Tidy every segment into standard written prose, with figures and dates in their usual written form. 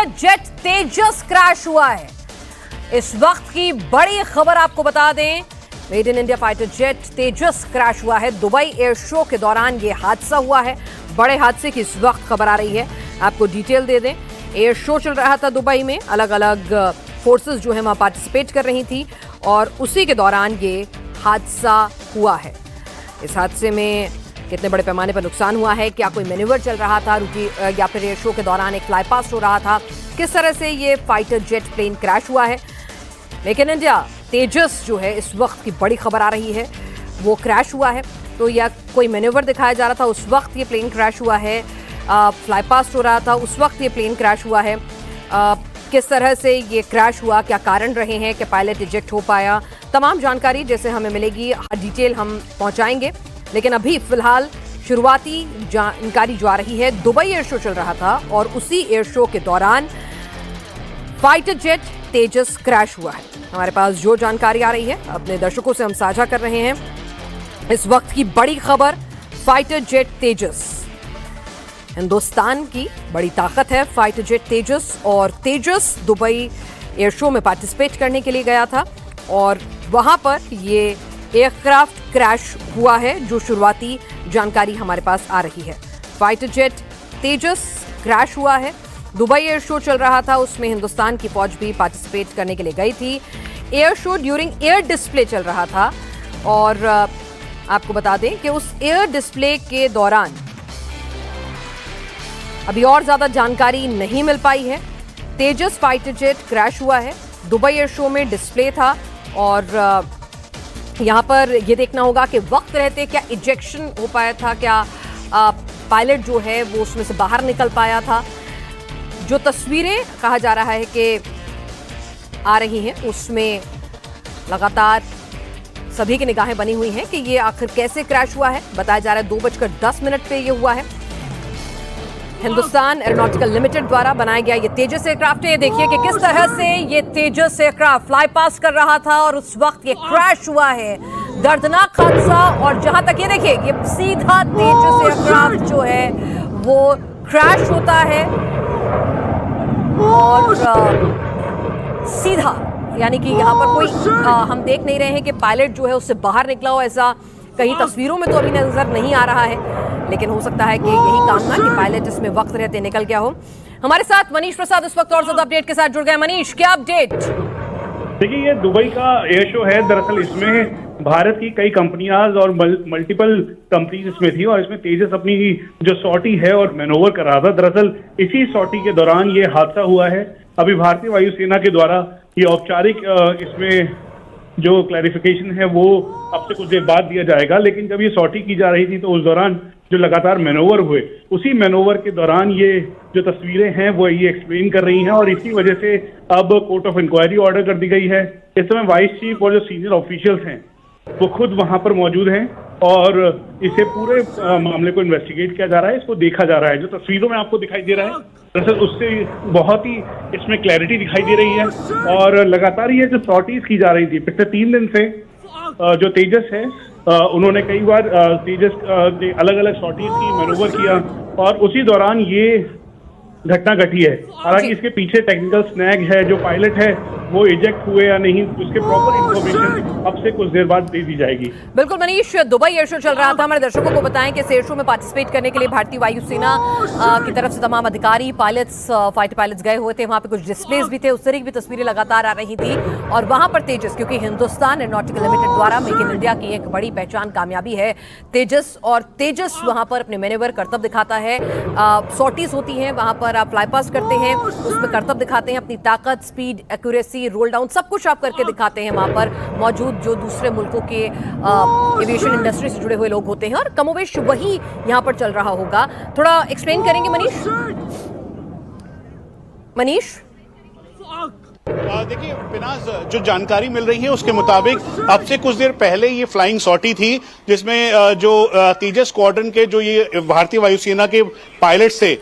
Fighter jet तेजस crash हुआ है। इस वक्त की बड़ी खबर आपको बता दें, made in India fighter jet Tejas crash हुआ है। दुबई एयर शो के दौरान यह हादसा हुआ है। बड़े हादसे की इस वक्त खबर आ रही है, आपको डिटेल दे दें। एयर शो चल रहा था दुबई में, अलग अलग फोर्सेस जो है वहां पार्टिसिपेट कर रही थी और उसी के दौरान ये हादसा हुआ है। इस हादसे में कितने बड़े पैमाने पर नुकसान हुआ है, क्या कोई मैन्यूवर चल रहा था या फिर एयर शो के दौरान एक फ्लाई पास्ट हो रहा था, किस तरह से ये फाइटर जेट प्लेन क्रैश हुआ है। मेक इन इंडिया तेजस जो है इस वक्त की बड़ी खबर आ रही है, वो क्रैश हुआ है। तो या कोई मैन्यूवर दिखाया जा रहा था, उस वक्त ये प्लेन क्रैश हुआ है। फ्लाई पास्ट हो रहा था, उस वक्त ये प्लेन क्रैश हुआ है। किस तरह से ये क्रैश हुआ, क्या कारण रहे हैं कि पायलट इजेक्ट हो पाया, तमाम जानकारी जैसे हमें मिलेगी डिटेल हम पहुंचाएंगे। लेकिन अभी फिलहाल शुरुआती जानकारी जो आ रही है, दुबई एयर शो चल रहा था और उसी एयर शो के दौरान फाइटर जेट तेजस क्रैश हुआ है। हमारे पास जो जानकारी आ रही है अपने दर्शकों से हम साझा कर रहे हैं। इस वक्त की बड़ी खबर, फाइटर जेट तेजस, हिंदुस्तान की बड़ी ताकत है फाइटर जेट तेजस। और तेजस दुबई एयर शो में पार्टिसिपेट करने के लिए गया था और वहां पर ये एयरक्राफ्ट क्रैश हुआ है, जो शुरुआती जानकारी हमारे पास आ रही है। फाइटर जेट तेजस क्रैश हुआ है। दुबई एयर शो चल रहा था, उसमें हिंदुस्तान की फौज भी पार्टिसिपेट करने के लिए गई थी। Air show during air display चल रहा था और आपको बता दें कि उस एयर डिस्प्ले के दौरान अभी और ज्यादा जानकारी नहीं मिल पाई है। तेजस फाइटर जेट क्रैश हुआ है, दुबई एयर शो में डिस्प्ले था और यहाँ पर यह देखना होगा कि वक्त रहते क्या इजेक्शन हो पाया था, क्या पायलट जो है वो उसमें से बाहर निकल पाया था। जो तस्वीरें कहा जा रहा है कि आ रही हैं उसमें लगातार सभी की निगाहें बनी हुई हैं कि ये आखिर कैसे क्रैश हुआ है। बताया जा रहा है 2:10 पे ये हुआ है। हिंदुस्तान एरोनॉटिकल लिमिटेड द्वारा बनाया गया ये तेजस एयरक्राफ्ट है। देखिए कि किस तरह से ये तेजस एयरक्राफ्ट फ्लाई पास कर रहा था और उस वक्त ये क्रैश हुआ है। दर्दनाक हादसा। और जहां तक ये देखिए, ये सीधा तेजस एयरक्राफ्ट जो है वो क्रैश होता है और सीधा, यानी कि यहाँ पर कोई हम देख नहीं रहे हैं कि पायलट जो है उससे बाहर निकला हो, ऐसा कहीं तस्वीरों में तो अभी नजर नहीं आ रहा है। लेकिन हो सकता है कि यही कामना कि पायलट इसमें वक्त रहते निकल गया हो। हमारे साथ मनीष प्रसाद इस वक्त और ज्यादा अपडेट के साथ जुड़ गए। मनीष, क्या अपडेट? देखिए, ये दुबई का एयर शो है। दरअसल इसमें भारत की कई कंपनियां और मल्टीपल कंपनीज इसमें थी और इसमें तेजस अपनी जो सॉर्टी है और मैनोवर कर रहा था। दरअसल इसी सॉर्टी के दौरान ये हादसा हुआ है। अभी भारतीय वायुसेना के द्वारा ये औपचारिक इसमें जो क्लैरिफिकेशन है वो अब से कुछ देर बाद दिया जाएगा। लेकिन जब ये सॉर्टी की जा रही थी तो उस दौरान जो लगातार मैनोवर हुए, उसी मैनोवर के दौरान ये जो तस्वीरें हैं वो ये एक्सप्लेन कर रही हैं और इसी वजह से अब कोर्ट ऑफ इंक्वायरी ऑर्डर कर दी गई है। इस समय वाइस चीफ और जो सीनियर ऑफिशियल्स हैं वो खुद वहां पर मौजूद हैं और इसे पूरे मामले को इन्वेस्टिगेट किया जा रहा है, इसको देखा जा रहा है। जो तस्वीरों में आपको दिखाई दे रहा है दरअसल उससे बहुत ही इसमें क्लैरिटी दिखाई दे रही है। और लगातार ये जो सॉर्टीज की जा रही थी पिछले 3 दिन से, जो तेजस है उन्होंने कई बार तेजस अलग अलग सॉर्टीज की मैनूवर किया और उसी दौरान ये घटना घटी है। हालांकि इसके पीछे टेक्निकल स्नैग है, जो पायलट है वो इजेक्ट हुए या नहीं, उसके प्रॉपर इंफॉर्मेशन अब से कुछ देर बाद दे दी जाएगी। बिल्कुल मनीष, दुबई एयर शो चल रहा था। हमारे दर्शकों को बताएं कि इस एयर शो में पार्टिसिपेट करने के लिए भारतीय वायुसेना की तरफ से तमाम अधिकारी, पायलट्स, फाइटर पायलट्स गए हुए थे। वहां पे कुछ डिस्प्लेज भी थे, उस तरह की भी तस्वीरें लगातार आ रही थी। और वहां पर तेजस, क्योंकि हिंदुस्तान एरोनॉटिकल लिमिटेड द्वारा मेक इन इंडिया की एक बड़ी पहचान, कामयाबी है तेजस, और तेजस वहां पर अपने मैनेवर करतब दिखाता है। सॉर्टीज होती हैं, वहां पर आप फ्लाई पास करते हैं, उसमें करतब दिखाते हैं, अपनी ताकत, स्पीड, एक्यूरेसी, रोल डाउन सब कुछ आप करके दिखाते हैं। वहां पर मौजूद जो दूसरे मुल्कों के एविएशन इंडस्ट्री से जुड़े हुए लोग होते हैं और कमोवेश वही यहां पर चल रहा होगा। थोड़ा एक्सप्लेन करेंगे मनीष? मनीष, देखिए बिनाज, जो जानकारी मिल रही है उसके मुताबिक अब से कुछ देर पहले ये फ्लाइंग सॉर्टी थी जिसमें जो तेजस स्क्वाड्रन के जो ये भारतीय वायुसेना के पायलट थे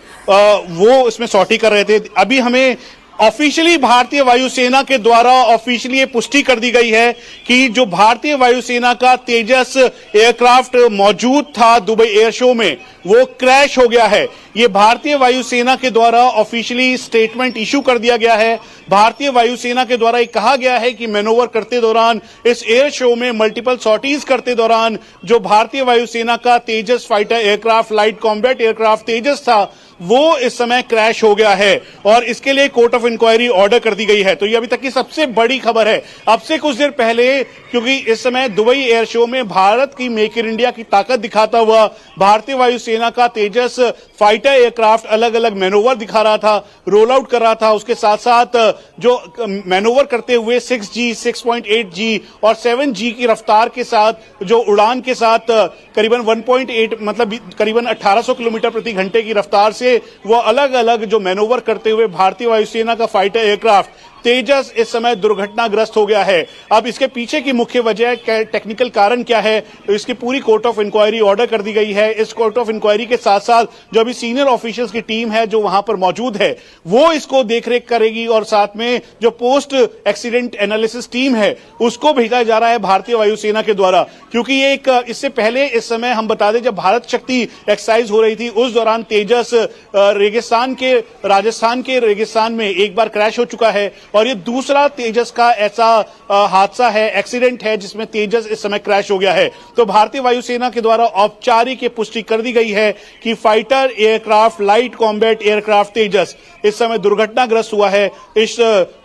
वो इसमें सॉर्टी कर रहे थे। अभी हमें ऑफिशियली भारतीय वायुसेना के द्वारा ऑफिशियली पुष्टि कर दी गई है कि जो भारतीय वायुसेना का तेजस एयरक्राफ्ट मौजूद था दुबई एयर शो में वो क्रैश हो गया है। ये भारतीय वायुसेना के द्वारा ऑफिशियली स्टेटमेंट इशू कर दिया गया है। भारतीय वायुसेना के द्वारा ये कहा गया है कि मैनोवर करते दौरान, इस एयर शो में मल्टीपल सॉर्टीज करते दौरान जो भारतीय वायुसेना का Tejas fighter aircraft, light combat aircraft Tejas था, वो इस समय क्रैश हो गया है और इसके लिए कोर्ट ऑफ इंक्वायरी ऑर्डर कर दी गई है। तो ये अभी तक की सबसे बड़ी खबर है। अब से कुछ देर पहले, क्योंकि इस समय दुबई एयर शो में भारत की मेक इन इंडिया की ताकत दिखाता हुआ भारतीय वायुसेना का तेजस फाइटर एयरक्राफ्ट अलग अलग मैनोवर दिखा रहा था, रोल आउट कर रहा था। उसके साथ साथ जो मैनोवर करते हुए 6G, 6.8G और 7G की रफ्तार के साथ, जो उड़ान के साथ करीबन 1.8 मतलब करीबन 1800 किलोमीटर प्रति घंटे की रफ्तार से वो अलग अलग जो मैनोवर करते हुए भारतीय वायुसेना का फाइटर एयरक्राफ्ट तेजस इस समय दुर्घटनाग्रस्त हो गया है। अब इसके पीछे की मुख्य वजह, टेक्निकल कारण क्या है, तो इसकी पूरी कोर्ट ऑफ इंक्वायरी ऑर्डर कर दी गई है। इस कोर्ट ऑफ इंक्वायरी के साथ साथ जो अभी सीनियर ऑफिशियल्स की टीम है जो वहां पर मौजूद है, वो इसको देखरेख करेगी और साथ में जो पोस्ट एक्सीडेंट एनालिसिस टीम है उसको भेजा जा रहा है भारतीय वायुसेना के द्वारा। क्योंकि ये एक, इससे पहले इस समय हम बता दें, जब भारत शक्ति एक्सरसाइज हो रही थी उस दौरान तेजस रेगिस्तान के, राजस्थान के रेगिस्तान में एक बार क्रैश हो चुका है और ये दूसरा तेजस का ऐसा हादसा है, एक्सीडेंट है जिसमें तेजस इस समय क्रैश हो गया है। तो भारतीय वायुसेना के द्वारा औपचारिक पुष्टि कर दी गई है कि fighter aircraft, light combat aircraft Tejas इस समय दुर्घटनाग्रस्त हुआ है इस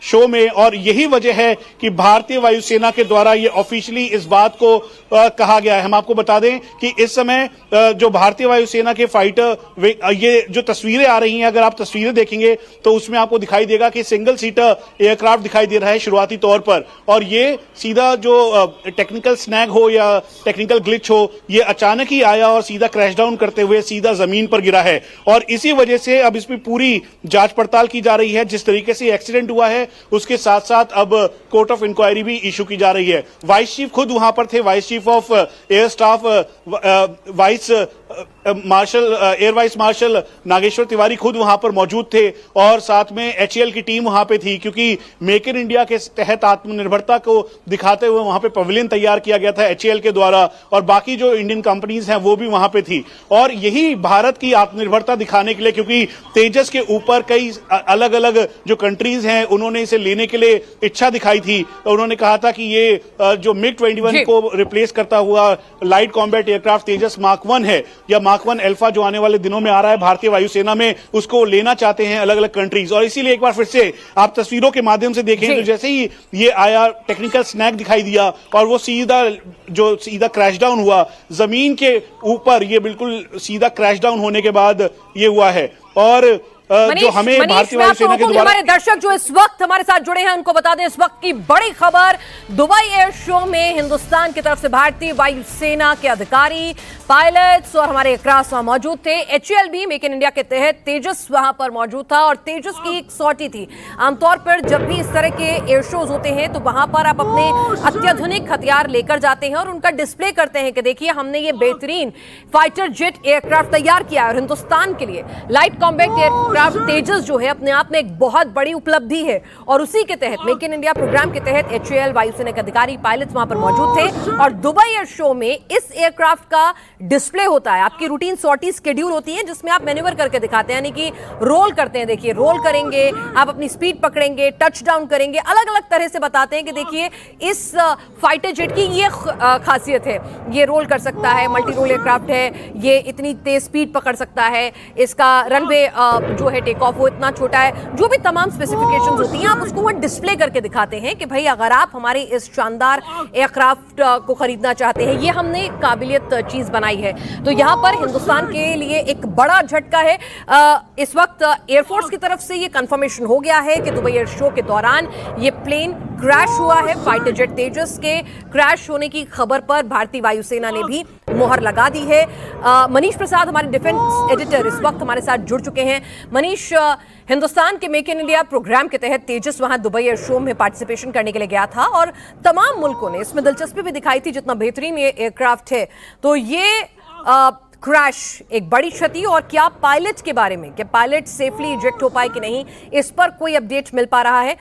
शो में। और यही वजह है कि भारतीय वायुसेना के द्वारा ये ऑफिशियली इस बात को कहा गया है। हम आपको बता दें कि इस समय जो भारतीय वायुसेना के फाइटर, ये जो तस्वीरें आ रही हैं, अगर आप तस्वीरें देखेंगे तो उसमें आपको दिखाई देगा कि सिंगल सीटर एयरक्राफ्ट दिखाई दे रहा है शुरुआती तौर पर, और ये सीधा जो टेक्निकल स्नैग हो या टेक्निकल ग्लिच हो, ये अचानक ही आया और सीधा क्रैश डाउन करते हुए सीधा जमीन पर गिरा है। और इसी वजह से अब इसमें पूरी जांच पड़ताल की जा रही है। जिस तरीके से एक्सीडेंट हुआ है उसके साथ साथ अब कोर्ट ऑफ इंक्वायरी भी इशू की जा रही है। वाइस चीफ खुद वहां पर थे, vice chief of air staff, vice marshal, air vice marshal Nageshwar Tiwari खुद वहां पर मौजूद थे और साथ में HAL की टीम वहां पे थी, क्योंकि मेक इन इंडिया के तहत आत्मनिर्भरता को दिखाते हुए वहां पे पवेलियन तैयार किया गया था HAL के द्वारा, और बाकी जो इंडियन कंपनीज हैं वो भी वहां पे थी। और यही भारत की आत्मनिर्भरता दिखाने के लिए, क्योंकि तेजस के ऊपर कई अलग अलग जो कंट्रीज हैं उन्होंने इसे लेने के लिए इच्छा दिखाई थी, तो उन्होंने कहा था कि ये जो MiG-21 को रिप्लेस करता हुआ लाइट कॉम्बैट एयरक्राफ्ट तेजस मार्क 1 है या मार्क 1 अल्फा जो आने वाले दिनों में आ रहा है भारतीय वायुसेना में, उसको लेना चाहते हैं अलग अलग कंट्रीज। और इसीलिए एक बार फिर से आप तस्वीरों के माध्यम से देखें तो जैसे ही ये आया, टेक्निकल स्नैग दिखाई दिया और वो सीधा क्रैश डाउन हुआ जमीन के ऊपर, ये बिल्कुल सीधा क्रैश डाउन होने के बाद ये हुआ है। और जो हमें भारतीय वायुसेना के द्वारा, हमारे दर्शक जो इस वक्त हमारे साथ जुड़े हैं उनको बता दें इस वक्त की बड़ी खबर, दुबई एयर शो में हिंदुस्तान की तरफ से भारतीय वायुसेना के अधिकारी, पायलट्स और हमारे एयरक्राफ्ट वहां मौजूद थे। HAL भी मेक इन इंडिया के तहत तेजस वहां पर मौजूद था और तेजस की एक सॉर्टी थी। आमतौर पर जब भी इस तरह के एयर शोज होते हैं तो वहां पर आप अपने अत्याधुनिक हथियार लेकर जाते हैं और उनका डिस्प्ले करते हैं कि देखिए हमने ये बेहतरीन फाइटर जेट एयरक्राफ्ट तैयार किया है। और हिंदुस्तान के लिए लाइट कॉम्बैट एयरक्राफ्ट तेजस जो है अपने आप में एक बहुत बड़ी उपलब्धि है और उसी के तहत मेक इन इंडिया प्रोग्राम के तहत HAL वायुसेना के अधिकारी, पायलट्स वहां पर मौजूद थे। और दुबई एयर शो में इस एयरक्राफ्ट का डिस्प्ले होता है, आपकी रूटीन सॉर्टी शेड्यूल होती है जिसमें आप मैन्यूवर करके दिखाते हैं, यानी कि रोल करते हैं। देखिए रोल करेंगे, आप अपनी स्पीड पकड़ेंगे, टच डाउन करेंगे, अलग अलग तरह से बताते हैं कि देखिए इस फाइटर जेट की ये खासियत है, ये रोल कर सकता है, मल्टी रोल एयरक्राफ्ट है, ये इतनी तेज स्पीड पकड़ सकता है, इसका रनवे जो है टेक ऑफ वो इतना छोटा है, जो भी तमाम स्पेसिफिकेशंस होती हैं आप उसको वहां डिस्प्ले करके दिखाते हैं कि भाई अगर आप हमारे इस शानदार एयरक्राफ्ट को खरीदना चाहते हैं, ये हमने काबिलियत चीज बनाई है। तो यहां पर हिंदुस्तान के लिए एक बड़ा झटका है। इस वक्त एयरफोर्स की तरफ से ये कंफर्मेशन हो गया है कि दुबई एयर शो के दौरान ये प्लेन क्रैश हुआ है। फाइटर जेट तेजस के क्रैश होने की खबर पर भारतीय वायुसेना ने भी मोहर लगा दी है। मनीष प्रसाद हमारे डिफेंस एडिटर इस वक्त हमारे साथ जुड़ चुके हैं। मनीष, हिंदुस्तान के मेक इन इंडिया प्रोग्राम के तहत तेजस वहां दुबई एयर शो में पार्टिसिपेशन करने के लिए गया था और तमाम मुल्कों ने इसमें दिलचस्पी भी दिखाई थी, जितना बेहतरीन ये एयरक्राफ्ट है। तो ये क्रैश एक बड़ी क्षति, और क्या पायलट के बारे में, क्या पायलट सेफली इजेक्ट हो पाए कि नहीं, इस पर कोई अपडेट मिल पा रहा है?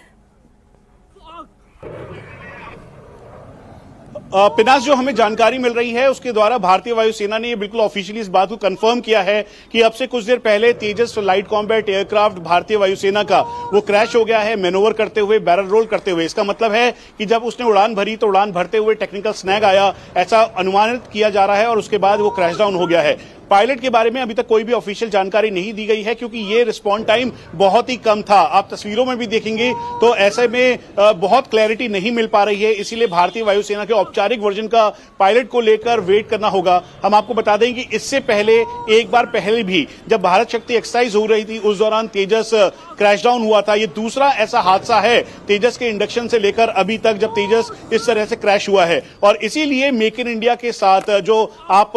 पिनास, जो हमें जानकारी मिल रही है उसके द्वारा भारतीय वायुसेना ने बिल्कुल ऑफिशियली इस बात को कंफर्म किया है कि अब से कुछ देर पहले तेजस लाइट कॉम्बैट एयरक्राफ्ट भारतीय वायुसेना का वो क्रैश हो गया है मैनोवर करते हुए, बैरल रोल करते हुए। इसका मतलब है कि जब उसने उड़ान भरी तो उड़ान भरते हुए टेक्निकल स्नैग आया, ऐसा अनुमानित किया जा रहा है, और उसके बाद वो क्रैश डाउन हो गया है। पायलट के बारे में अभी तक कोई भी ऑफिशियल जानकारी नहीं दी गई है, क्योंकि ये रिस्पॉन्ड टाइम बहुत ही कम था। आप तस्वीरों में भी देखेंगे तो ऐसे में बहुत क्लैरिटी नहीं मिल पा रही है, इसीलिए भारतीय वायुसेना के औपचारिक वर्जन का पायलट को लेकर वेट करना होगा। हम आपको बता दें कि इससे पहले एक बार पहले भी जब भारत शक्ति एक्सरसाइज हो रही थी, उस दौरान तेजस क्रैश डाउन हुआ था। ये दूसरा ऐसा हादसा है तेजस के इंडक्शन से लेकर अभी तक जब तेजस इस तरह से क्रैश हुआ है। और इसीलिए मेक इन इंडिया के साथ जो आप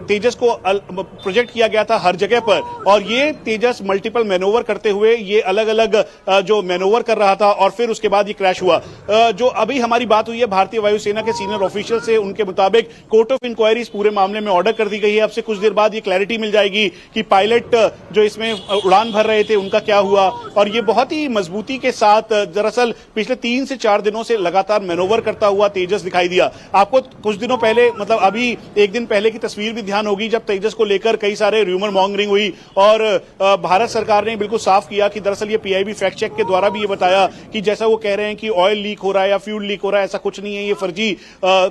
तेजस को प्रोजेक्ट किया गया था हर जगह पर, और ये तेजस मल्टीपल मैनोवर करते हुए ये अलग अलग जो मैनोवर कर रहा था, और फिर उसके बाद ये क्रैश हुआ। जो अभी हमारी बात हुई है भारतीय वायुसेना के सीनियर ऑफिशियल से, उनके मुताबिक कोर्ट ऑफ इंक्वायरी पूरे मामले में ऑर्डर कर दी गई है। अब से कुछ देर बाद ये क्लैरिटी मिल जाएगी कि पायलट जो इसमें उड़ान भर रहे थे उनका क्या हुआ। और ये बहुत ही मजबूती के साथ दरअसल पिछले 3 से 4 दिनों से लगातार मैनोवर करता हुआ तेजस दिखाई दिया। आपको कुछ दिनों पहले, मतलब अभी एक दिन पहले की तस्वीर भी ध्यान होगी, जब तेजस को लेकर कई सारे र्यूमर मॉन्गरिंग हुई, और भारत सरकार ने बिल्कुल साफ किया कि दरअसल ये पीआईबी फैक्ट चेक के द्वारा भी ये बताया कि जैसा वो कह रहे हैं कि ऑयल लीक हो रहा है या फ्यूल लीक हो रहा है, ऐसा कुछ नहीं है, ये फर्जी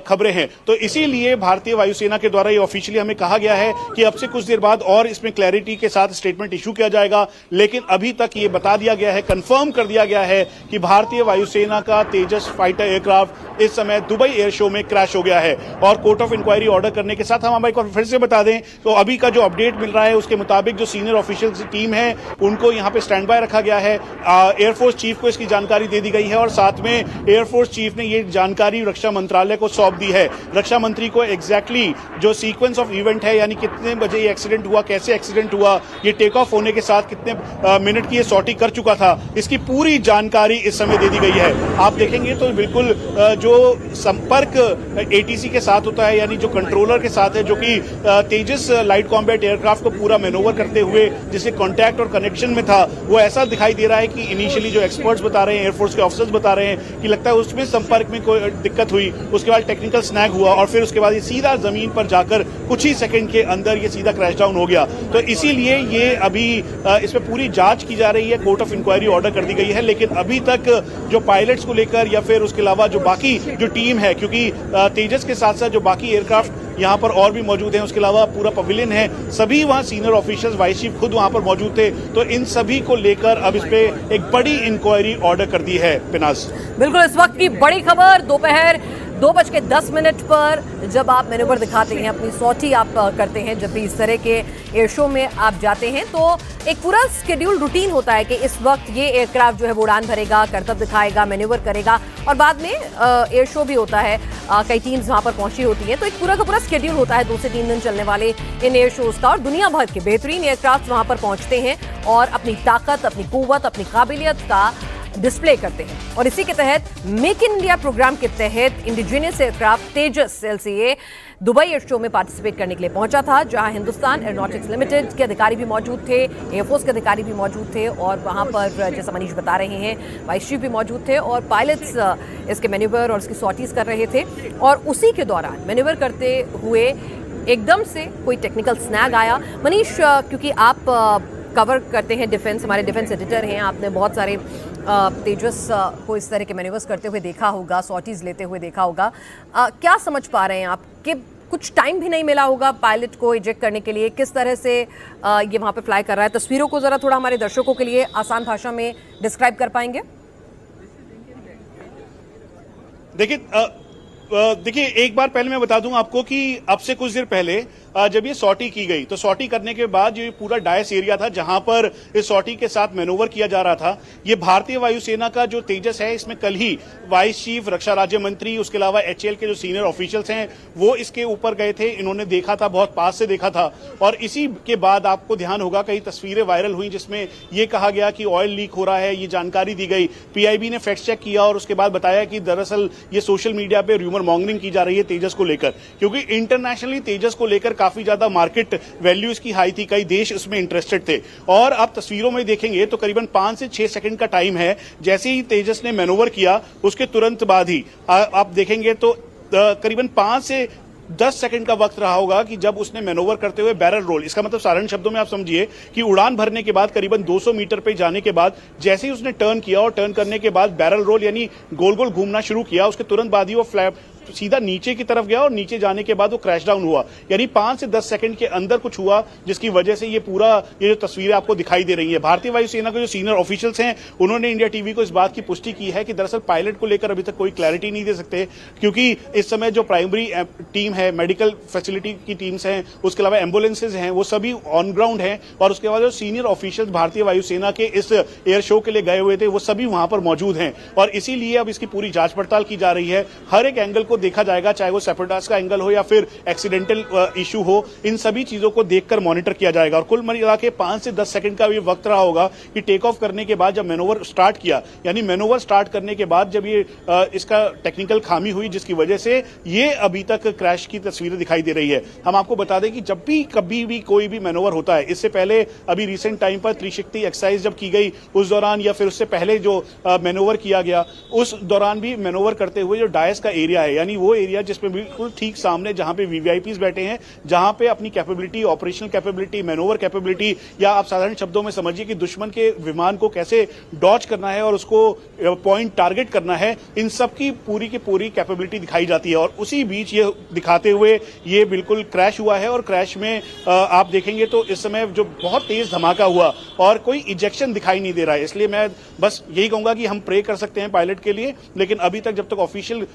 खबरें हैं। तो इसीलिए भारतीय वायुसेना के द्वारा ये ऑफिशियली हमें कहा गया है कि अब से कुछ देर बाद और इसमें क्लैरिटी के साथ स्टेटमेंट इशू किया जाएगा। लेकिन अभी तक ये बता दिया गया है, कंफर्म कर दिया गया है कि भारतीय वायुसेना का तेजस फाइटर एयरक्राफ्ट इस समय दुबई एयर शो में क्रैश हो गया है। और कोर्ट ऑफ इंक्वायरी ऑर्डर करने के साथ हम एक बार फिर से बता दें तो अभी का जो अपडेट मिल रहा है उसके मुताबिक जो सीनियर ऑफिशियल टीम है उनको यहां पे स्टैंड बाय रखा गया है। एयरफोर्स चीफ को इसकी जानकारी दे दी गई है, और साथ में एयरफोर्स चीफ ने ये जानकारी रक्षा मंत्रालय को सौंप दी है। रक्षा मंत्री को एग्जैक्टली जो सीक्वेंस ऑफ इवेंट है, यानी कितने बजे ये एक्सीडेंट हुआ, कैसे एक्सीडेंट हुआ, ये टेक ऑफ होने के साथ कितने मिनट की ये सॉर्टी कर चुका था, इसकी पूरी जानकारी इस समय दे दी गई है। आप देखेंगे तो बिल्कुल जो संपर्क एटीसी के साथ होता है, यानी जो कंट्रोलर के साथ है, जो कि तेजस लाइट कॉम्बैट एयरक्राफ्ट को पूरा मैनोवर करते हुए जिससे कांटेक्ट और कनेक्शन में था, वो ऐसा दिखाई दे रहा है कि इनिशियली जो एक्सपर्ट्स बता रहे हैं, एयरफोर्स के ऑफिसर्स बता रहे हैं कि लगता है उसमें संपर्क में कोई दिक्कत हुई, उसके बाद टेक्निकल स्नैग हुआ, और फिर उसके बाद ये सीधा जमीन पर जाकर कुछ ही सेकंड के अंदर ये सीधा क्रैश डाउन हो गया। तो इसीलिए ये अभी इसमें पूरी जांच की जा रही है, कोर्ट ऑफ इंक्वायरी ऑर्डर कर दी गई है। लेकिन अभी तक जो पायलट्स को लेकर या फिर उसके अलावा जो बाकी जो टीम है, क्योंकि तेजस के साथ साथ जो बाकी एयरक्राफ्ट यहाँ पर और भी मौजूद हैं, उसके अलावा पूरा पवेलियन है, सभी वहाँ सीनियर ऑफिशियल्स, वाइस चीफ खुद वहाँ पर मौजूद थे, तो इन सभी को लेकर अब इस पे एक बड़ी इंक्वायरी ऑर्डर कर दी है। पिनास, बिल्कुल इस वक्त की बड़ी खबर, दोपहर 2:10 पर जब आप मैनूवर दिखाते हैं, अपनी सॉटी आप करते हैं, जब भी इस तरह के एयर शो में आप जाते हैं तो एक पूरा स्केड्यूल रूटीन होता है कि इस वक्त ये एयरक्राफ्ट जो है वो उड़ान भरेगा, करतब दिखाएगा, मैन्यूवर करेगा, और बाद में एयर शो भी होता है, कई टीम्स वहाँ पर पहुंची होती हैं, तो एक पूरा का पूरा स्केड्यूल होता है 2 से 3 दिन चलने वाले इन एयर शोज का, और दुनिया भर के बेहतरीन एयरक्राफ्ट वहाँ पर पहुँचते हैं और अपनी ताकत, अपनी कुव्वत, अपनी काबिलियत का डिस्प्ले करते हैं। और इसी के तहत मेक इन इंडिया प्रोग्राम के तहत इंडिजिनियस एयरक्राफ्ट तेजस एलसीए दुबई एयर शो में पार्टिसिपेट करने के लिए पहुंचा था, जहां हिंदुस्तान एरोनॉटिक्स लिमिटेड के अधिकारी भी मौजूद थे, एयरफोर्स के अधिकारी भी मौजूद थे, और वहां पर जैसा मनीष बता रहे हैं वाइस चीफ भी मौजूद थे, और पायलट्स इसके मैन्यूवर और इसकी सॉर्टीज कर रहे थे। और उसी के दौरान मैन्यूवर करते हुए एकदम से कोई टेक्निकल स्नैग आया। मनीष, क्योंकि आप कवर करते हैं डिफेंस, हमारे डिफेंस एडिटर हैं, आपने बहुत सारे तेजस को इस तरह के मैन्यूवर्स करते हुए देखा होगा, सॉर्टीज लेते हुए देखा होगा, क्या समझ पा रहे हैं आप कि कुछ टाइम भी नहीं मिला होगा पायलट को इजेक्ट करने के लिए, किस तरह से ये वहाँ पे फ्लाई कर रहा है? तस्वीरों को ज़रा थोड़ा हमारे दर्शकों के लिए आसान भाषा में डिस्क्राइब कर पाएंगे? देखिए एक बार पहले मैं बता दूं आपको कि अब से कुछ देर पहले जब ये सॉर्टी की गई तो सॉर्टी करने के बाद ये पूरा डायस एरिया था जहां पर इस सॉर्टी के साथ मैनूवर किया जा रहा था। ये भारतीय वायुसेना का जो तेजस है, इसमें कल ही वाइस चीफ, रक्षा राज्य मंत्री, उसके अलावा एचएएल के जो सीनियर ऑफिशियल्स हैं वो इसके ऊपर गए थे, इन्होंने देखा था, बहुत पास से देखा था। और इसी के बाद आपको ध्यान होगा कई तस्वीरें वायरल हुई जिसमें ये कहा गया कि ऑयल लीक हो रहा है, ये जानकारी दी गई। पीआईबी ने फैक्ट चेक किया और उसके बाद बताया कि दरअसल ये सोशल मीडिया पे र्यूमर मॉन्गरिंग की जा रही है तेजस को लेकर, क्योंकि इंटरनेशनली तेजस को लेकर काफी ज्यादा मार्केट वैल्यू इसकी हाई थी, कई देश इसमें इंटरेस्टेड थे। और आप तस्वीरों में देखेंगे तो करीबन 5 से 6 सेकंड का टाइम है, जैसे ही तेजस ने मैनोवर किया उसके तुरंत बाद ही आप देखेंगे तो करीबन 5 से 10 सेकंड का वक्त रहा होगा कि जब उसने मैनोवर करते हुए बैरल रोल, इसका मतलब साधारण शब्दों में आप समझिए कि उड़ान भरने के बाद करीबन 200 मीटर पे जाने के बाद जैसे ही उसने टर्न किया और टर्न करने के बाद बैरल रोल यानी गोल गोल घूमना शुरू किया, उसके तुरंत बाद ही वो फ्लैप सीधा नीचे की तरफ गया और नीचे जाने के बाद वो क्रैश डाउन हुआ। यानी 5 से 10 सेकंड के अंदर कुछ हुआ जिसकी वजह से ये जो तस्वीरें आपको दिखाई दे रही है। भारतीय वायुसेना के जो सीनियर ऑफिशियल्स हैं उन्होंने इंडिया टीवी को इस बात की पुष्टि की है कि दरअसल पायलट को लेकर अभी तक कोई क्लैरिटी नहीं दे सकते, क्योंकि इस समय जो प्राइमरी टीम है, मेडिकल फैसिलिटी की टीम्स हैं, उसके अलावा एम्बुलेंसेज हैं, वो सभी ऑन ग्राउंड हैं और उसके बाद जो सीनियर ऑफिशियल्स भारतीय वायुसेना के इस एयर शो के लिए गए हुए थे वो सभी वहां पर मौजूद हैं और इसीलिए अब इसकी पूरी जांच पड़ताल की जा रही है। हर एक एंगल को देखा जाएगा, चाहे वो सेपरेटास का एंगल हो या फिर एक्सीडेंटल इशू हो, इन सभी चीजों को देखकर मॉनिटर किया जाएगा। और कुल मिला के 5 से 10 सेकंड का भी वक्त रहा होगा कि टेक ऑफ करने के बाद जब मैनोवर स्टार्ट किया, यानी मैनोवर स्टार्ट करने के बाद जब ये इसका टेक्निकल खामी हुई जिसकी वजह से ये अभी तक क्रैश की तस्वीरें दिखाई दे रही है। हम आपको बता दें कि जब भी कभी भी कोई भी मैनोवर होता है, इससे पहले अभी रिसेंट टाइम पर त्रिशक्ति एक्सरसाइज जब की गई उस दौरान या फिर उससे पहले जो मैनोवर किया गया उस दौरान भी मैनोवर करते हुए जो डायस का एरिया है, यानी वो एरिया जिसमें बिल्कुल ठीक सामने जहां पे वीवीआईपीज बैठे हैं, जहां पे अपनी कैपेबिलिटी, ऑपरेशनल कैपेबिलिटी, मैनोवर कैपेबिलिटी या आप साधारण शब्दों में समझिए कि दुश्मन के विमान को कैसे डॉच करना है और उसको पॉइंट टारगेट करना है, इन सब की पूरी कैपेबिलिटी दिखाई जाती है। और उसी बीच ये दिखाते हुए ये बिल्कुल क्रैश हुआ है और क्रैश में आप देखेंगे तो इस समय जो बहुत तेज धमाका हुआ और कोई इजेक्शन दिखाई नहीं दे रहा है। इसलिए मैं बस यही कहूंगा कि हम प्रे कर सकते हैं पायलट के लिए, लेकिन अभी तक जब तक ऑफिशियल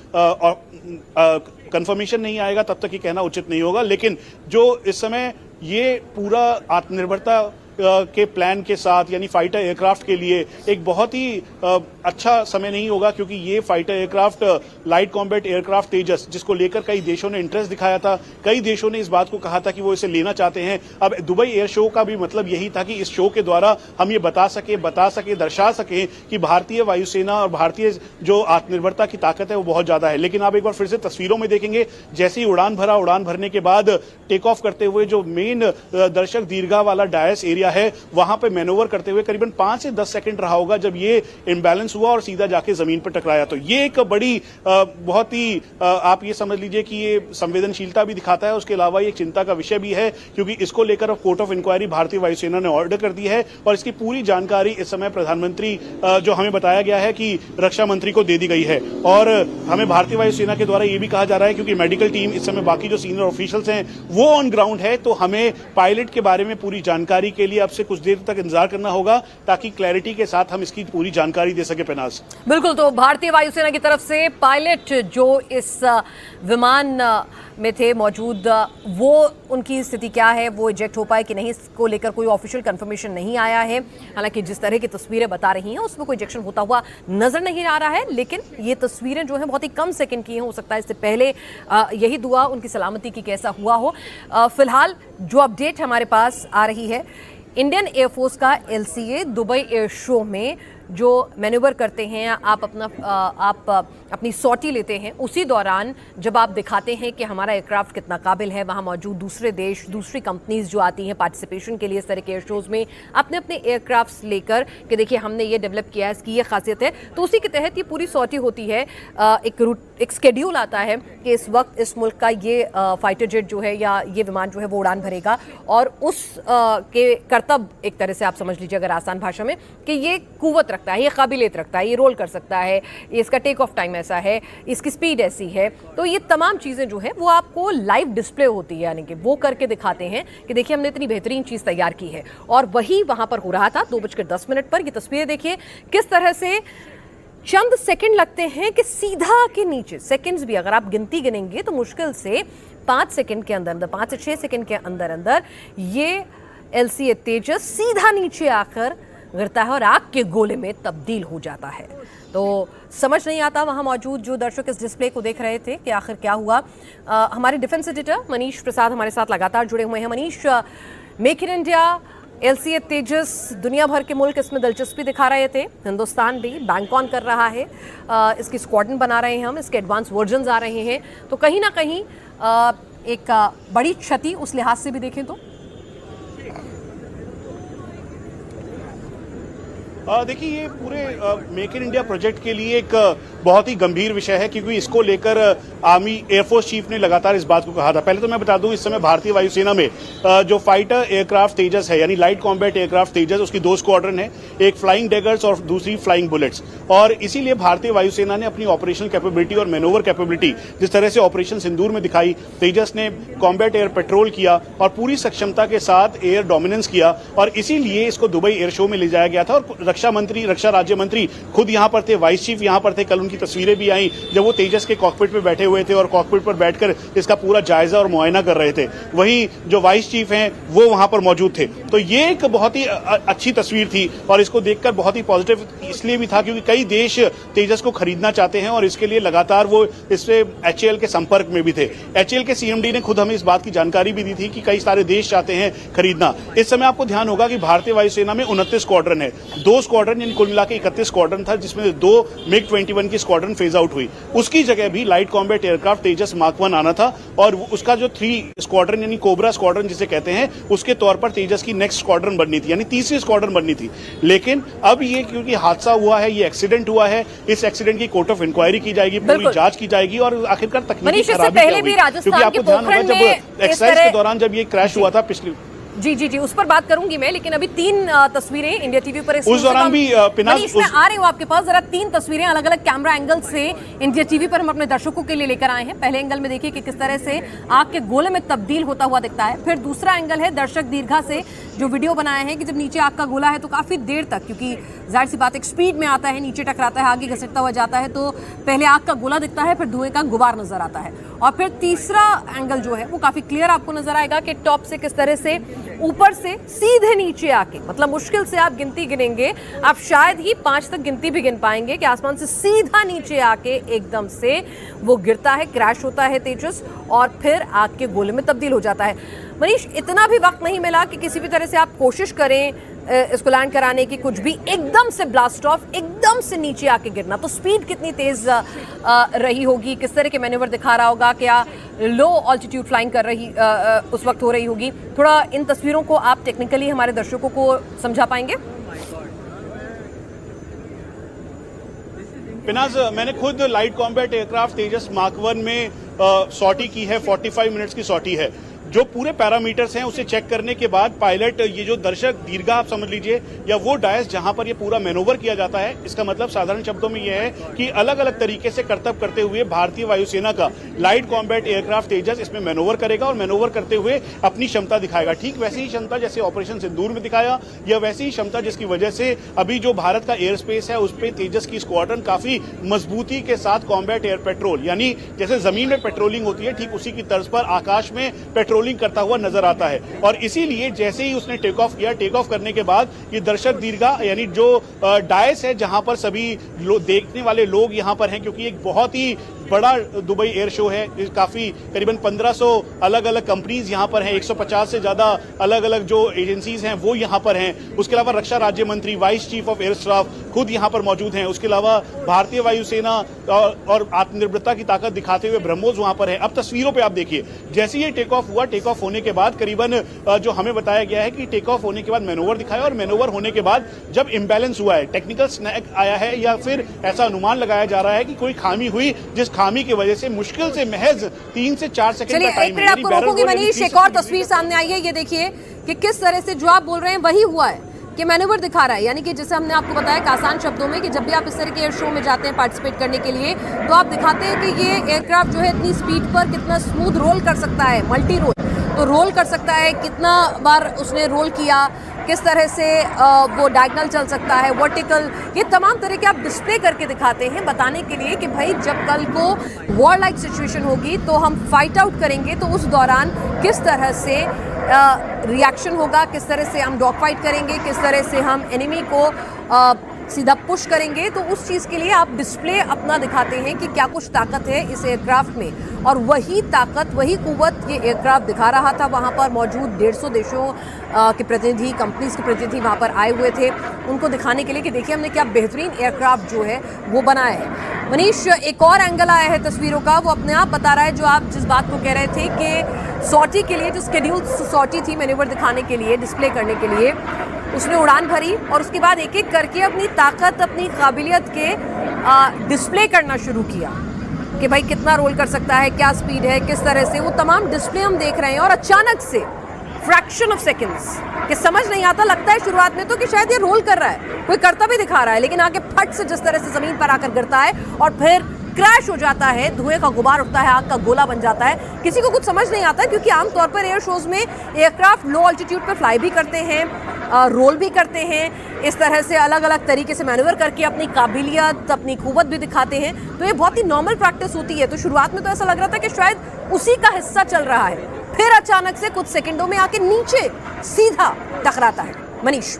कंफर्मेशन नहीं आएगा तब तक ये कहना उचित नहीं होगा। लेकिन जो इस समय ये पूरा आत्मनिर्भरता के प्लान के साथ यानी फाइटर एयरक्राफ्ट के लिए एक बहुत ही अच्छा समय नहीं होगा, क्योंकि ये fighter aircraft light combat aircraft Tejas, जिसको लेकर कई देशों ने इंटरेस्ट दिखाया था, कई देशों ने इस बात को कहा था कि वो इसे लेना चाहते हैं। अब दुबई एयर शो का भी मतलब यही था कि इस शो के द्वारा हम ये बता सके दर्शा सके कि भारतीय वायुसेना और भारतीय जो आत्मनिर्भरता की ताकत है वो बहुत ज्यादा है। लेकिन आप एक बार फिर से तस्वीरों में देखेंगे, जैसे ही उड़ान भरने के बाद टेक ऑफ करते हुए जो मेन दर्शक दीर्घा वाला डायस एरिया है वहां पे मैनोवर करते हुए करीबन 5 से 10 सेकंड रहा होगा जब ये इम्बैलेंस हुआ और सीधा जाके जमीन पर टकराया। तो ये एक बड़ी बहुत ही आप ये समझ लीजिए कि ये संवेदनशीलता भी दिखाता है, उसके अलावा ये चिंता का विषय भी है, क्योंकि इसको लेकर अब कोर्ट ऑफ इंक्वायरी भारतीय वायुसेना ने ऑर्डर कर दी है और इसकी पूरी जानकारी इस समय प्रधानमंत्री जो हमें बताया गया है कि रक्षा मंत्री को दे दी गई है। और हमें भारतीय वायुसेना के द्वारा ये भी कहा जा रहा है, क्योंकि मेडिकल टीम इस समय बाकी जो सीनियर ऑफिशियल्स हैं वो ऑन ग्राउंड है, तो हमें पायलट के बारे में पूरी जानकारी के लिए आपसे कुछ देर तक इंतजार करना होगा ताकि क्लैरिटी के साथ हम इसकी पूरी जानकारी दे सके। पेनाज बिल्कुल, तो भारतीय वायुसेना की तरफ से पायलट जो इस विमान में थे मौजूद, वो उनकी स्थिति क्या है, वो इजेक्ट हो पाए कि नहीं, इसको लेकर कोई ऑफिशियल कंफर्मेशन नहीं आया है। हालांकि जिस तरह की तस्वीरें बता रही हैं उसमें कोई इजेक्शन होता हुआ नजर नहीं आ रहा है, लेकिन ये तस्वीरें जो हैं बहुत ही कम सेकंड की हैं, हो सकता है इससे पहले यही दुआ उनकी सलामती की कैसा हुआ हो। फिलहाल जो अपडेट हमारे पास आ रही है, इंडियन एयरफोर्स का LCA दुबई एयर शो में जो मैन्यूवर करते हैं, आप अपनी सॉटी लेते हैं, उसी दौरान जब आप दिखाते हैं कि हमारा एयरक्राफ्ट कितना काबिल है, वहाँ मौजूद दूसरे देश, दूसरी कंपनीज जो आती हैं पार्टिसिपेशन के लिए इस तरह के एयर शोज़ में अपने अपने एयरक्राफ्ट्स लेकर कि देखिए हमने ये डेवलप किया है, इसकी ये खासियत है, तो उसी के तहत ये पूरी सॉटी होती है। एक स्केड्यूल आता है कि इस वक्त इस मुल्क का ये फाइटर जेट जो है या ये विमान जो है वो उड़ान भरेगा, और उस के करतब एक तरह से आप समझ लीजिए अगर आसान भाषा में कि ये कुव्वत रखता है, ये काबिलियत रखता है, ये रोल कर सकता है, इसका टेक ऑफ टाइम ऐसा है, इसकी स्पीड ऐसी है। तो ये तमाम चीज़ें जो है वो आपको लाइव डिस्प्ले होती है, यानी कि वो करके दिखाते हैं कि देखिए हमने इतनी बेहतरीन चीज़ तैयार की है। और वही वहाँ पर हो रहा था 2:10 पर। ये तस्वीरें देखिए किस तरह से चंद सेकंड लगते हैं कि सीधा के नीचे, सेकंड्स भी अगर आप गिनती गिनेंगे तो मुश्किल से 5 सेकंड के अंदर, 5 से 6 सेकंड के अंदर ये LCA तेजस सीधा नीचे आकर गिरता है और आग के गोले में तब्दील हो जाता है। तो समझ नहीं आता वहाँ मौजूद जो दर्शक इस डिस्प्ले को देख रहे थे कि आखिर क्या हुआ। हमारे डिफेंस एडिटर मनीष प्रसाद हमारे साथ लगातार जुड़े हुए हैं। Manish, make in India LCA तेजस, दुनिया भर के मुल्क इसमें दिलचस्पी दिखा रहे थे, हिंदुस्तान भी बैंक ऑन कर रहा है, इसकी स्क्वाड्रन बना रहे हैं हम, इसके एडवांस वर्जन्स आ रहे हैं, तो कहीं ना कहीं एक बड़ी क्षति उस लिहाज से भी देखें तो? देखिए, ये पूरे मेक इन इंडिया प्रोजेक्ट के लिए एक बहुत ही गंभीर विषय है, क्योंकि इसको लेकर आर्मी एयरफोर्स चीफ ने लगातार इस बात को कहा था। पहले तो मैं बता दूं, इस समय भारतीय वायुसेना में जो फाइटर एयरक्राफ्ट तेजस है, यानी लाइट कॉम्बैट एयरक्राफ्ट तेजस, उसकी 2 स्क्वाड्रन है, एक फ्लाइंग डैगर्स और दूसरी फ्लाइंग बुलेट्स। और इसीलिए भारतीय वायुसेना ने अपनी ऑपरेशनल कैपेबिलिटी और मैनोवर कैपेबिलिटी, जिस तरह से ऑपरेशन सिंदूर में दिखाई, तेजस ने कॉम्बैट एयर पेट्रोल किया और पूरी सक्षमता के साथ एयर डोमिनेंस किया, और इसीलिए इसको दुबई एयर शो में ले जाया गया था। और रक्षा राज्य मंत्री खुद यहां पर थे, वाइस चीफ यहां पर थे। कल उनकी तस्वीरें भी आई जब वो तेजस के कॉकपिट पे बैठे हुए थे और कॉकपिट पर बैठकर इसका पूरा जायजा और मुआयना कर रहे थे। वहीं जो वाइस चीफ हैं वो वहां पर मौजूद थे। तो ये एक बहुत ही अच्छी तस्वीर थी और इसको देखकर बहुत ही पॉजिटिव इसलिए भी था क्योंकि कई देश तेजस को खरीदना चाहते हैं और इसके लिए लगातार वो इससे HAL के संपर्क में भी थे। HAL के CMD ने खुद हमें इस बात की जानकारी भी दी थी कि कई सारे देश चाहते हैं खरीदना। इस समय आपको ध्यान होगा कि भारतीय वायुसेना में 29 स्क्वाड्रन है, 2 स्क्वाड्रन यानी कुल मिला के 31 स्क्वाड्रन था, जिसमें 2 MiG-21 की स्क्वाड्रन फेज आउट हुई। उसकी जगह भी लाइट कॉम्बैट एयरक्राफ्ट तेजस मार्क 1 आना था और उसका जो 3 स्क्वाड्रन यानी कोबरा स्क्वाड्रन जिसे कहते हैं, उसके तौर पर तेजस की नेक्स्ट स्क्वाड्रन बननी थी, यानी तीसरी स्क्वाड्रन बननी थी। लेकिन अब ये क्योंकि हादसा हुआ है, ये एक्सीडेंट हुआ है, इस एक्सीडेंट की कोर्ट ऑफ इंक्वायरी की जाएगी, पूरी जांच की जाएगी और आखिरकार तकनीकी खराबी क्या हुई, क्योंकि आपको ध्यान होगा जब एक्सरसाइज के दौरान जब ये क्रैश हुआ था पिछले जी उस पर बात करूंगी मैं, लेकिन अभी 3 तस्वीरें इंडिया टीवी पर उस दौरान भी मैं आ रही हूँ आपके पास। जरा 3 तस्वीरें अलग अलग कैमरा एंगल से इंडिया टीवी पर हम अपने दर्शकों के लिए लेकर आए हैं। पहले एंगल में देखिए कि किस तरह से आग के गोले में तब्दील होता हुआ दिखता है। फिर दूसरा एंगल है दर्शक दीर्घा से जो वीडियो बनाया है कि जब नीचे आग का गोला है तो काफी देर तक, क्योंकि जाहिर सी बात एक स्पीड में आता है, नीचे टकराता है, आगे घसटता हुआ जाता है, तो पहले आग का गोला दिखता है, फिर धुएं का गुबार नजर आता है। और फिर तीसरा एंगल जो है वो काफी क्लियर आपको नजर आएगा कि टॉप से किस तरह से ऊपर से सीधे नीचे आके, मतलब मुश्किल से आप गिनती गिनेंगे, आप शायद ही 5 तक गिनती भी गिन पाएंगे कि आसमान से सीधा नीचे आके एकदम से वो गिरता है, क्रैश होता है तेजस और फिर आग के गोले में तब्दील हो जाता है। मनीष, इतना भी वक्त नहीं मिला कि किसी भी तरह से आप कोशिश करें इसको लैंड कराने की, कुछ भी एकदम से ब्लास्ट ऑफ, एकदम से नीचे आके गिरना। तो स्पीड कितनी तेज रही होगी, किस तरह के मैन्यूवर दिखा रहा होगा, क्या लो ऑल्टीट्यूड फ्लाइंग कर रही उस वक्त हो रही होगी? थोड़ा इन तस्वीरों को आप टेक्निकली हमारे दर्शकों को समझा पाएंगे? पिनाज, मैंने खुद लाइट कॉम्बैट एयरक्राफ्ट तेजस मार्क 1 में सॉर्टी की है, 45 मिनट्स की सॉर्टी है। जो पूरे पैरामीटर्स हैं उसे चेक करने के बाद पायलट, ये जो दर्शक दीर्घा आप समझ लीजिए, या वो डायस जहां पर ये पूरा मैनोवर किया जाता है, इसका मतलब साधारण शब्दों में ये है कि अलग अलग तरीके से करतब करते हुए भारतीय वायुसेना का लाइट कॉम्बैट एयरक्राफ्ट तेजस इसमें मैनोवर करेगा और मैनोवर करते हुए अपनी क्षमता दिखाएगा। ठीक वैसी ही क्षमता जैसे ऑपरेशन सिंदूर में दिखाया, या वैसी ही क्षमता जिसकी वजह से अभी जो भारत का एयर स्पेस है उस पर तेजस की स्क्वाड्रन काफी मजबूती के साथ कॉम्बैट एयर पेट्रोल, यानी जैसे जमीन में पेट्रोलिंग होती है ठीक उसी की तर्ज पर आकाश में पेट्रोलिंग करता हुआ नजर आता है। और इसीलिए जैसे ही उसने टेक ऑफ किया, टेक ऑफ करने के बाद ये दर्शक दीर्घा यानी जो डायस है जहां पर सभी देखने वाले लोग यहां पर हैं, क्योंकि एक बहुत ही बड़ा दुबई एयर शो है, काफी करीबन 1500 अलग अलग कंपनीज यहां पर हैं, 150 से ज्यादा अलग अलग जो एजेंसीज हैं वो यहां पर हैं। उसके अलावा रक्षा राज्य मंत्री, vice chief of air staff खुद यहां पर मौजूद हैं। उसके अलावा भारतीय वायुसेना और आत्मनिर्भरता की ताकत दिखाते हुए ब्रह्मोस वहां पर है। अब तस्वीरों पे आप देखिए, जैसे ये टेक ऑफ हुआ, टेक ऑफ होने के बाद करीबन जो हमें बताया गया है कि टेक ऑफ होने के बाद मैनोवर दिखाया और मैनोवर होने के बाद जब इंबैलेंस हुआ है, टेक्निकल स्नैक आया है या फिर ऐसा अनुमान लगाया जा रहा है कि कोई खामी हुई, जिस खामी की वजह से मुश्किल से महज 3 से 4 सेकंड का टाइम है। आपको रोकूंगी मनीष, एक और तस्वीर सामने आई है, ये देखिए कि किस तरह से जो आप बोल रहे हैं वही हुआ है कि मैन्यूवर दिखा रहा है। यानी कि जैसे हमने आपको बताया कि आसान शब्दों में कि जब भी आप इस तरह के एयर शो में जाते हैं पार्टिसिपेट करने के लिए, तो आप दिखाते हैं कि ये एयरक्राफ्ट जो है इतनी स्पीड पर कितना स्मूथ रोल कर सकता है, मल्टी रोल तो रोल कर सकता है, कितना बार उसने रोल किया, किस तरह से वो डायगोनल चल सकता है, वर्टिकल, ये तमाम तरह के आप डिस्प्ले करके दिखाते हैं बताने के लिए कि भाई जब कल को वॉर लाइक सिचुएशन होगी तो हम फाइट आउट करेंगे, तो उस दौरान किस तरह से रिएक्शन होगा, किस तरह से हम डॉग फाइट करेंगे, किस तरह से हम एनिमी को सीधा पुश करेंगे। तो उस चीज़ के लिए आप डिस्प्ले अपना दिखाते हैं कि क्या कुछ ताकत है इस एयरक्राफ्ट में, और वही ताकत, वही कुव्वत ये एयरक्राफ्ट दिखा रहा था। वहाँ पर मौजूद 150 देशों के प्रतिनिधि, कंपनीज के प्रतिनिधि वहाँ पर आए हुए थे, उनको दिखाने के लिए कि देखिए हमने क्या बेहतरीन एयरक्राफ्ट जो है वो बनाया है। मनीष, एक और एंगल आया है तस्वीरों का, वो अपने आप बता रहा है जो आप जिस बात को कह रहे थे कि सॉर्टी के लिए जो शेड्यूल सॉर्टी थी मैन्यूवर दिखाने के लिए, डिस्प्ले करने के लिए, उसने उड़ान भरी और उसके बाद एक एक करके अपनी ताकत, अपनी काबिलियत के डिस्प्ले करना शुरू किया कि भाई कितना रोल कर सकता है, क्या स्पीड है, किस तरह से, वो तमाम डिस्प्ले हम देख रहे हैं। और अचानक से फ्रैक्शन ऑफ सेकंड्स कि समझ नहीं आता, लगता है शुरुआत में तो कि शायद ये रोल कर रहा है, कोई करता भी दिखा रहा है, लेकिन आगे फट से जिस तरह से जमीन पर आकर गिरता है और फिर क्रैश हो जाता है, धुएं का गुबार उठता है, आग का गोला बन जाता है, किसी को कुछ समझ नहीं आता, क्योंकि आमतौर पर एयर शोज में एयरक्राफ्ट लो ऑल्टीट्यूड पर फ्लाई भी करते हैं, रोल भी करते हैं, इस तरह से अलग अलग तरीके से मैन्यूवर करके अपनी काबिलियत, अपनी कुव्वत भी दिखाते हैं। तो ये बहुत ही नॉर्मल प्रैक्टिस होती है। तो शुरुआत में तो ऐसा लग रहा था कि शायद उसी का हिस्सा चल रहा है, फिर अचानक से कुछ सेकंडों में आके नीचे सीधा टकराता है। मनीष,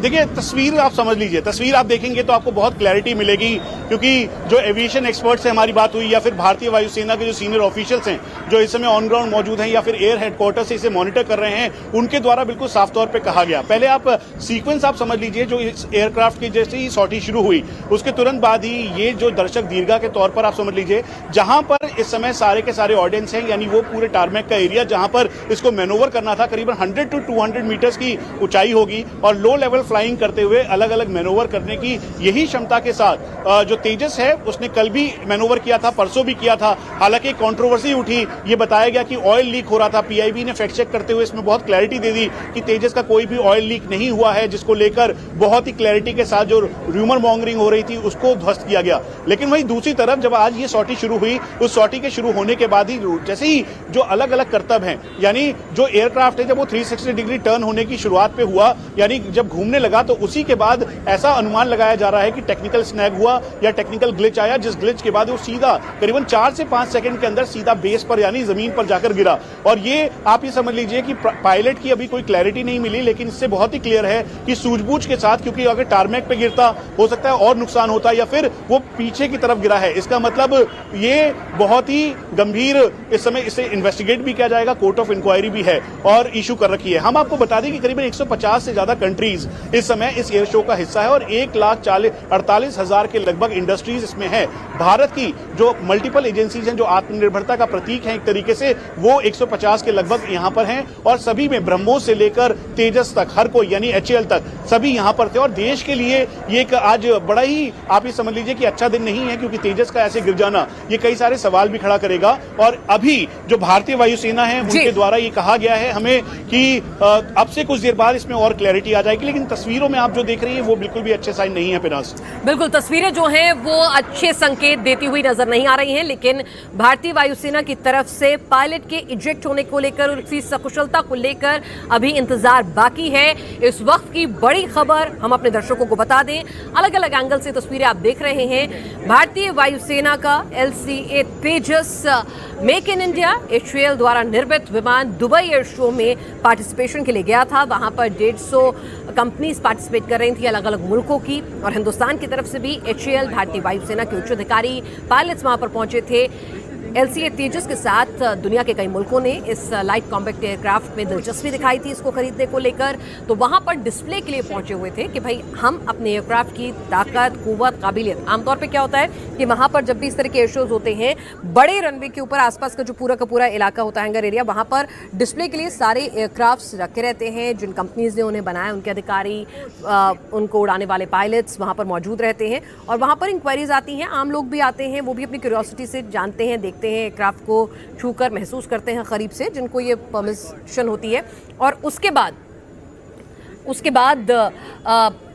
देखिए तस्वीर आप समझ लीजिए, तस्वीर आप देखेंगे तो आपको बहुत क्लैरिटी मिलेगी, क्योंकि जो एविएशन एक्सपर्ट से हमारी बात हुई या फिर भारतीय वायुसेना के जो सीनियर ऑफिशियल्स हैं जो इस समय ऑन ग्राउंड मौजूद हैं या फिर एयर हेडक्वार्टर से इसे मॉनिटर कर रहे हैं, उनके द्वारा बिल्कुल साफ तौर पे कहा गया। पहले आप सीक्वेंस आप समझ लीजिए, जो इस एयरक्राफ्ट की जैसे ही सॉर्टी शुरू हुई उसके तुरंत बाद ही ये जो दर्शक दीर्घा के तौर पर आप समझ लीजिए, जहां पर इस समय सारे के सारे ऑडियंस हैं, यानी वो पूरे टारमेक का एरिया जहां पर इसको मैनोवर करना था, करीबन 100 to 200 मीटर्स की ऊंचाई होगी और लो लेवल फ्लाइंग करते हुए अलग अलग मैनोवर करने की यही क्षमता के साथ जो तेजस है उसने कल भी मैनोवर किया था, परसों भी किया था। हालांकि कंट्रोवर्सी उठी, ये बताया गया कि ऑयल लीक हो रहा था। पीआईबी ने फैक्ट चेक करते हुए इसमें बहुत क्लैरिटी दे दी कि तेजस का कोई भी ऑयल लीक नहीं हुआ है, जिसको लेकर बहुत ही क्लैरिटी के साथ जो र्यूमर मॉन्गरिंग हो रही थी उसको ध्वस्त किया गया। लेकिन वहीं दूसरी तरफ जब आज ये सॉर्टी शुरू हुई, उस सॉर्टी के शुरू होने के बाद ही जैसे ही जो अलग अलग करतब हैं, यानी जो एयरक्राफ्ट है जब वो 360 डिग्री टर्न होने की शुरुआत पे हुआ, यानी जब घूमने लगा, तो उसी के बाद ऐसा अनुमान लगाया जा रहा है कि टेक्निकल स्नैग हुआ या टेक्निकल ग्लिच आया, जिस ग्लिच के बाद वो सीधा करीबन 4 से 5 सेकंड के अंदर सीधा बेस पर यानी जमीन पर जाकर गिरा। और ये आप ये समझ लीजिए कि पायलट की अभी कोई क्लैरिटी नहीं मिली, लेकिन इससे बहुत ही क्लियर है कि सूझबूझ के साथ, क्योंकि अगर टारमेक पे गिरता हो सकता है और नुकसान होता या फिर वो पीछे की तरफ गिरा है। इसका मतलब ये बहुत ही गंभीर, इस समय इसे इन्वेस्टिगेट भी किया जाएगा, कोर्ट ऑफ इंक्वायरी भी है और इशू कर रखी है। हम आपको बता दें कि करीबन 150 से ज्यादा कंट्रीज इस समय इस एयर शो का हिस्सा है और 1,48,000 के लगभग इंडस्ट्रीज इसमें है। भारत की जो मल्टीपल एजेंसीज हैं जो आत्मनिर्भरता का प्रतीक है एक तरीके से, वो 150 के लगभग यहां पर हैं और सभी में ब्रह्मोस से लेकर तेजस तक हर कोई यानी HAL तक सभी यहां पर थे। और देश के लिए ये एक आज बड़ा ही आप ये समझ लीजिए कि अच्छा दिन नहीं है, क्योंकि तेजस का ऐसे गिर जाना ये कई सारे सवाल भी खड़ा करेगा। और अभी जो भारतीय वायुसेना है उनके द्वारा ये कहा गया है हमें कि अब से कुछ देर बाद इसमें और क्लैरिटी आ जाएगी, लेकिन तस्वीरों में आप जो देख रही है वो बिल्कुल भी अच्छे साइन नहीं है। पिनास, बिल्कुल तस्वीरें जो हैं वो अच्छे संकेत देती हुई नजर नहीं आ रही हैं, लेकिन भारतीय वायुसेना की तरफ से पायलट के इजेक्ट होने को लेकर, उसकी सकुशलता को लेकर अभी इंतजार बाकी है। इस वक्त की बड़ी खबर हम अपने दर्शकों को बता दें, अलग अलग एंगल से तस्वीरें आप देख रहे हैं। भारतीय वायुसेना का LCA Tejas make in India HAL द्वारा निर्मित विमान दुबई एयर शो में पार्टिसिपेशन के लिए गया था। वहां पर 150 कंपनीज पार्टिसिपेट कर रही थी अलग अलग मुल्कों की, और हिंदुस्तान की तरफ से भी HAL भारतीय वायुसेना के उच्च अधिकारी पायलट्स वहां पर पहुंचे थे। LCA तेजस के साथ दुनिया के कई मुल्कों ने इस लाइट कॉम्पैक्ट एयरक्राफ्ट में दिलचस्पी दिखाई थी इसको खरीदने को लेकर, तो वहां पर डिस्प्ले के लिए पहुंचे हुए थे कि भाई हम अपने एयरक्राफ्ट की ताकत, कुव्वत, काबिलियत। आमतौर पे क्या होता है कि वहां पर जब भी इस तरह के एयर शोज होते हैं, बड़े रनवे के ऊपर आसपास का जो पूरा का पूरा इलाका होता है, हैंगर एरिया, वहां पर डिस्प्ले के लिए सारे एयरक्राफ्ट रखे रहते हैं। जिन कंपनीज ने उन्हें बनाया, उनके अधिकारी, उनको उड़ाने वाले पायलट्स वहां पर मौजूद रहते हैं और वहां पर इंक्वायरीज आती हैं। आम लोग भी आते हैं, वो भी अपनी क्यूरियोसिटी से जानते हैं, देखते हैं, एयरक्राफ्ट को छूकर महसूस करते हैं करीब से, जिनको ये परमिशन होती है। और उसके बाद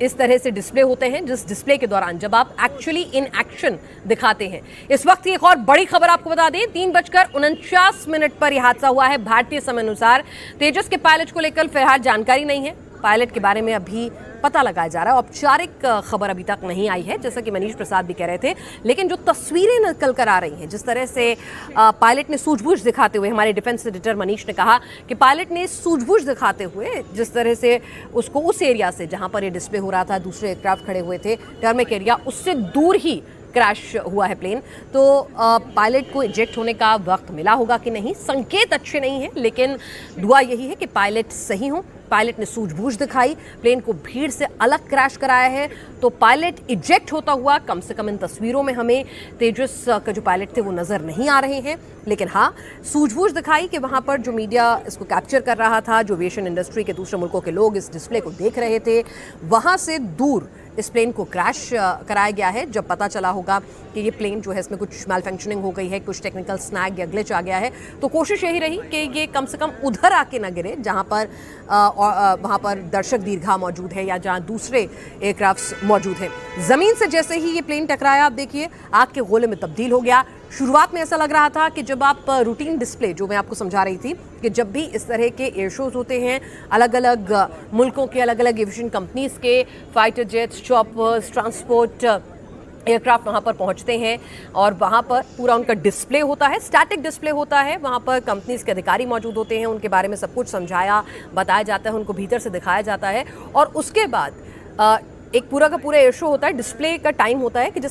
इस तरह से डिस्प्ले होते हैं, जिस डिस्प्ले के दौरान जब आप एक्चुअली इन एक्शन दिखाते हैं। इस वक्त एक और बड़ी खबर आपको बता दें, 3:49 पर यह हादसा हुआ है भारतीय समय अनुसार। तेजस के पायलट को लेकर फिलहाल जानकारी नहीं है, पायलट के बारे में अभी पता लगाया जा रहा है। औपचारिक खबर अभी तक नहीं आई है, जैसा कि मनीष प्रसाद भी कह रहे थे, लेकिन जो तस्वीरें निकल कर आ रही हैं, जिस तरह से पायलट ने सूझबूझ दिखाते हुए, हमारे डिफेंस एडिटर मनीष ने कहा कि पायलट ने सूझबूझ दिखाते हुए जिस तरह से उसको उस एरिया से जहां पर ये डिस्प्ले हो रहा था, दूसरे एयरक्राफ्ट खड़े हुए थे, टारमेक एरिया, उससे दूर ही क्रैश हुआ है प्लेन। तो पायलट को इजेक्ट होने का वक्त मिला होगा कि नहीं, संकेत अच्छे नहीं है, लेकिन दुआ यही है कि पायलट सही हो, पायलट ने सूझबूझ दिखाई, प्लेन को भीड़ से अलग क्रैश कराया है। तो पायलट इजेक्ट होता हुआ कम से कम इन तस्वीरों में हमें तेजस का जो पायलट थे वो नजर नहीं आ रहे हैं, लेकिन हाँ सूझबूझ दिखाई कि वहां पर जो मीडिया इसको कैप्चर कर रहा था, जो एविएशन इंडस्ट्री के दूसरे मुल्कों के लोग इस डिस्प्ले को देख रहे थे, वहां से दूर इस प्लेन को क्रैश कराया गया है। जब पता चला होगा कि ये प्लेन जो है इसमें कुछ मैलफंक्शनिंग हो गई है, कुछ टेक्निकल स्नैग या ग्लिच आ गया है, तो कोशिश यही रही कि ये कम से कम उधर आके ना गिरे जहां पर वहां पर दर्शक दीर्घा मौजूद है या जहां दूसरे एयरक्राफ्ट्स मौजूद हैं। जमीन से जैसे ही ये प्लेन टकराया, आप देखिए आग के गोले में तब्दील हो गया। शुरुआत में ऐसा लग रहा था कि जब आप रूटीन डिस्प्ले, जो मैं आपको समझा रही थी कि जब भी इस तरह के एयर शोज होते हैं, अलग अलग मुल्कों के अलग अलग एविएशन कंपनीज के fighter jets, choppers, transport aircraft वहाँ पर पहुँचते हैं और वहाँ पर पूरा उनका डिस्प्ले होता है, स्टैटिक डिस्प्ले होता है। वहाँ पर कंपनीज के अधिकारी मौजूद होते हैं, उनके बारे में सब कुछ समझाया बताया जाता है, उनको भीतर से दिखाया जाता है और उसके बाद एक पूरा का पूरा एयर शो होता है। डिस्प्ले का टाइम होता है कि